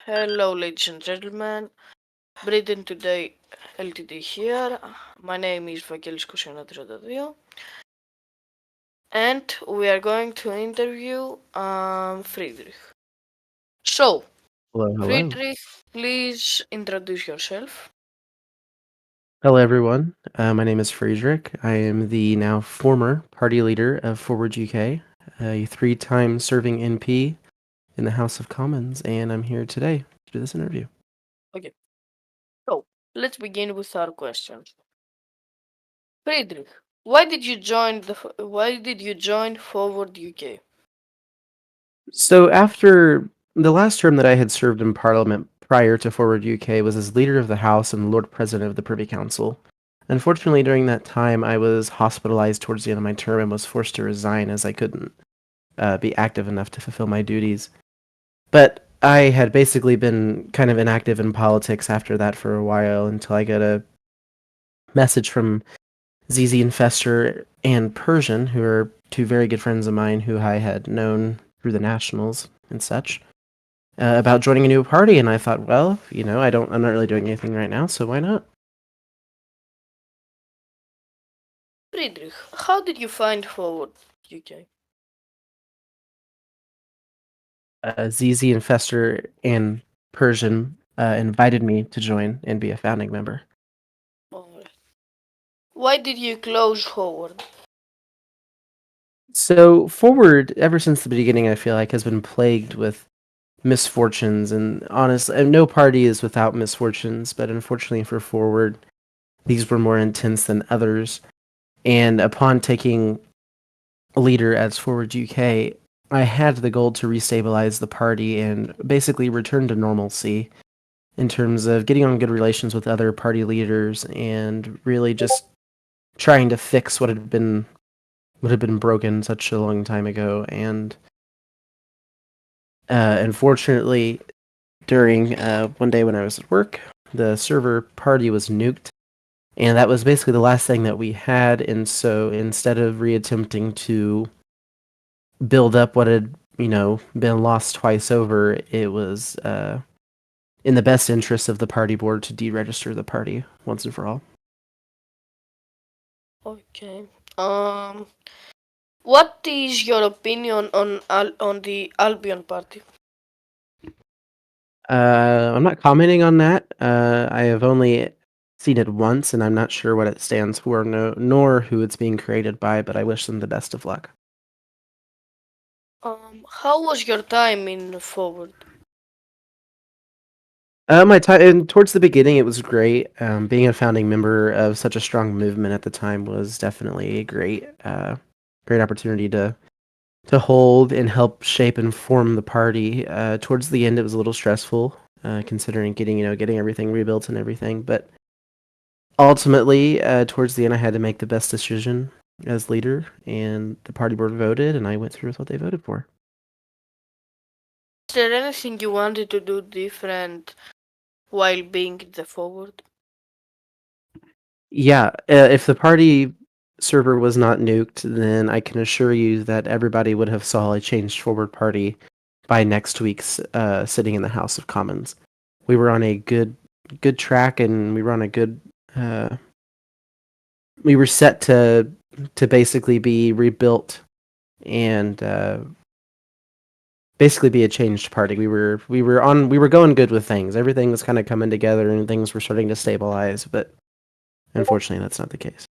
Hello, ladies and gentlemen. BritainToday LTD here. My name is Vagelis Kosyonatriotadou, and we are going to interview Friedrich. So, Hello, hello. Friedrich, please introduce yourself. Hello, everyone. My name is Friedrich. I am the now former party leader of Forward UK, a three-time serving MP in the House of Commons, and I'm here today to do this interview. Okay. So, let's begin with our questions. Friedrich, why did you join Forward UK? So, after the last term that I had served in Parliament prior to Forward UK was as Leader of the House and Lord President of the Privy Council. Unfortunately, during that time, I was hospitalized towards the end of my term and was forced to resign as I couldn't be active enough to fulfill my duties. But I had basically been kind of inactive in politics after that for a while until I got a message from ZZ Infester and Persian, who are two very good friends of mine who I had known through the Nationals and such, about joining a new party. And I thought, well, I'm not really doing anything right now, so why not? Friedrich, how did you find Forward UK? ZZ Infester and Persian invited me to join and be a founding member. Alright. Why did you close Forward? So, Forward, ever since the beginning, I feel like has been plagued with misfortunes, and honestly, no party is without misfortunes, but unfortunately for Forward, these were more intense than others. And upon taking leader as Forward UK, I had the goal to restabilize the party and basically return to normalcy in terms of getting on good relations with other party leaders and really just trying to fix what had been broken such a long time ago. And unfortunately, during one day when I was at work, the server party was nuked, and that was basically the last thing that we had. And so instead of reattempting to build up what had been lost twice over, it was in the best interest of the party board to deregister the party once and for all. Okay. Um, what is your opinion on the Albion Party? I'm not commenting on that. I have only seen it once, and I'm not sure what it stands for, nor who it's being created by. But I wish them the best of luck. How was your time in Forward? My time, and towards the beginning, it was great. Being a founding member of such a strong movement at the time was definitely a great opportunity to hold and help shape and form the party. Towards the end, it was a little stressful, considering getting everything rebuilt and everything. But ultimately, towards the end, I had to make the best decision as leader, and the party board voted, and I went through with what they voted for. Is there anything you wanted to do different while being in the Forward? Yeah, if the party server was not nuked, then I can assure you that everybody would have saw a changed forward party by next week's sitting in the House of Commons. We were on a good track, and we were on a good. We were set to basically be rebuilt and basically be a changed party. We were going good with things. Everything was kind of coming together, and things were starting to stabilize. But unfortunately, that's not the case.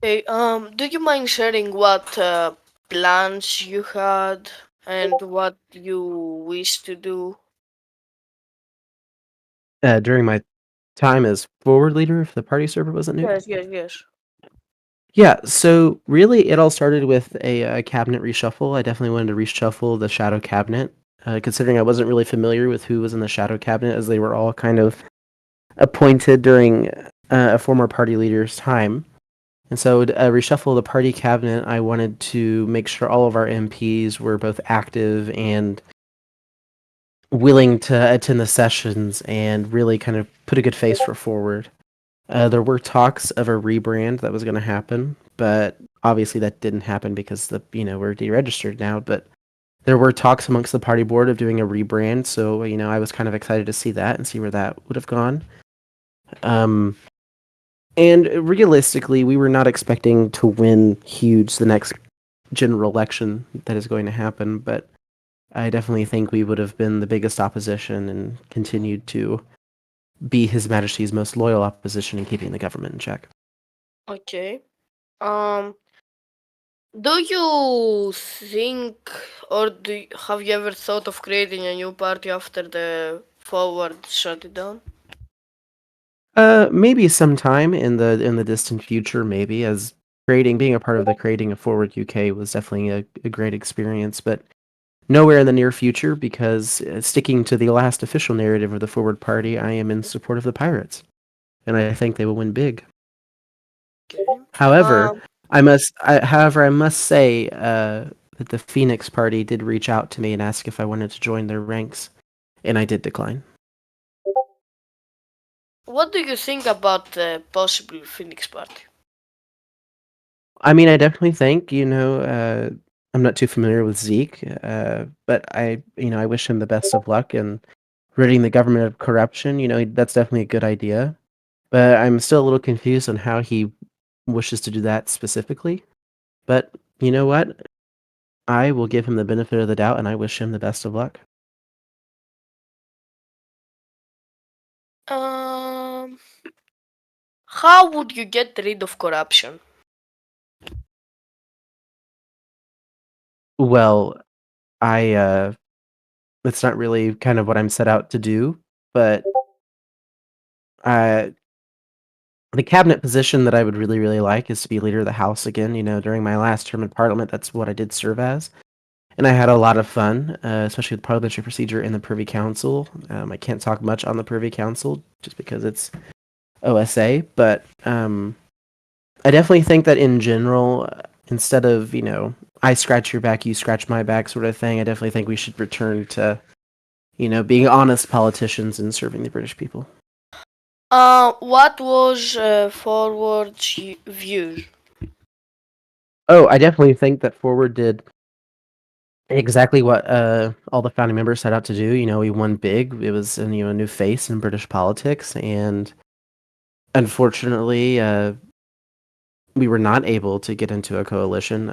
Okay. Do you mind sharing what plans you had and what you wish to do? During my time as forward leader, if the party server wasn't nuked. Yes, yes, yes. Yeah, so really it all started with a cabinet reshuffle. I definitely wanted to reshuffle the shadow cabinet, considering I wasn't really familiar with who was in the shadow cabinet, as they were all kind of appointed during a former party leader's time. And so to reshuffle the party cabinet, I wanted to make sure all of our MPs were both active and willing to attend the sessions and really kind of put a good face for forward. There were talks of a rebrand that was going to happen, but obviously that didn't happen because we're deregistered now. But There were talks amongst the party board of doing a rebrand, so I was kind of excited to see that and see where that would have gone. Um, and realistically, we were not expecting to win huge the next general election that is going to happen, but I definitely think we would have been the biggest opposition and continued to be His Majesty's most loyal opposition in keeping the government in check. Okay. Um, do you think, or have you ever thought of creating a new party after the forward shut it down? Maybe sometime in the distant future, maybe as being a part of the creating of Forward UK was definitely a great experience, but nowhere in the near future because sticking to the last official narrative of the Forward Party, I am in support of the Pirates, and I think they will win big. Okay. However, Um, I must say that the Phoenix Party did reach out to me and ask if I wanted to join their ranks, and I did decline. what do you think about the possible Phoenix party? I mean, I definitely think, I'm not too familiar with Zeke, but I wish him the best of luck in ridding the government of corruption. That's definitely a good idea. But I'm still a little confused on how he wishes to do that specifically. But you know what? I will give him the benefit of the doubt and I wish him the best of luck. Um, how would you get rid of corruption? Well, I it's not really kind of what I'm set out to do, but uh the cabinet position that I would really, really like is to be leader of the House again. During my last term in Parliament, that's what I did serve as. And I had a lot of fun, especially with parliamentary procedure in the Privy Council. I can't talk much on the Privy Council just because it's OSA, but I definitely think that in general, instead of, I scratch your back, you scratch my back sort of thing, I definitely think we should return to, being honest politicians and serving the British people. What was Forward's view? Oh, I definitely think that Forward did exactly what all the founding members set out to do. We won big. It was a new face in British politics, and unfortunately, we were not able to get into a coalition.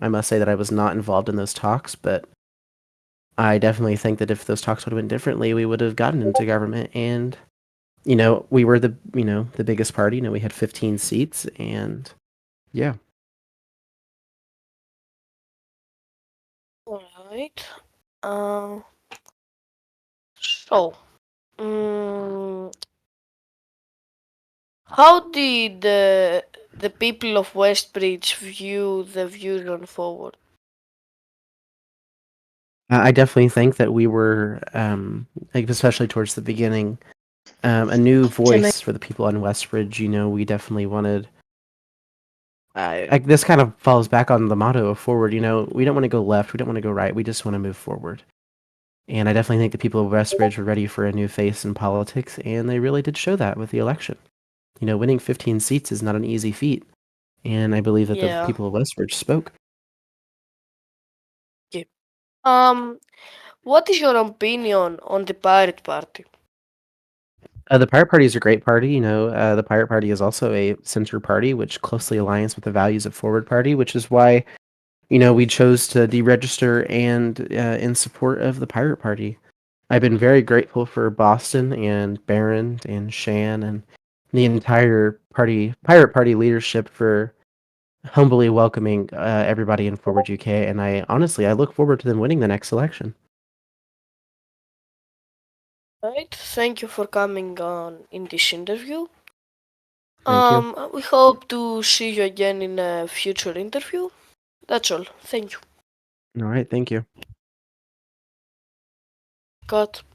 I must say that I was not involved in those talks, but I definitely think that if those talks would have went differently, we would have gotten into government. And we were the biggest party. We had 15 seats, and yeah. Alright. Uh, so, mm, how did the people of Westbridge view the views on Forward? I definitely think that we were, like especially towards the beginning, a new Can I? voice for the people on Westbridge. We definitely wanted. This kind of falls back on the motto of Forward. We don't want to go left, we don't want to go right, we just want to move forward. And I definitely think the people of Westbridge were ready for a new face in politics, and they really did show that with the election. Winning 15 seats is not an easy feat, and I believe that the Yeah. people of Westbridge spoke. Okay. Um, what is your opinion on the Pirate Party? The Pirate Party is a great party. The Pirate Party is also a center party, which closely aligns with the values of Forward Party, which is why we chose to deregister and in support of the Pirate Party. I've been very grateful for Boston and Barron and Shan and the entire Pirate Party leadership for humbly welcoming everybody in Forward UK. And I look forward to them winning the next election. Right. Thank you for coming on in this interview. Thank you. We hope to see you again in a future interview. That's all. Thank you. All right. Thank you. Cut.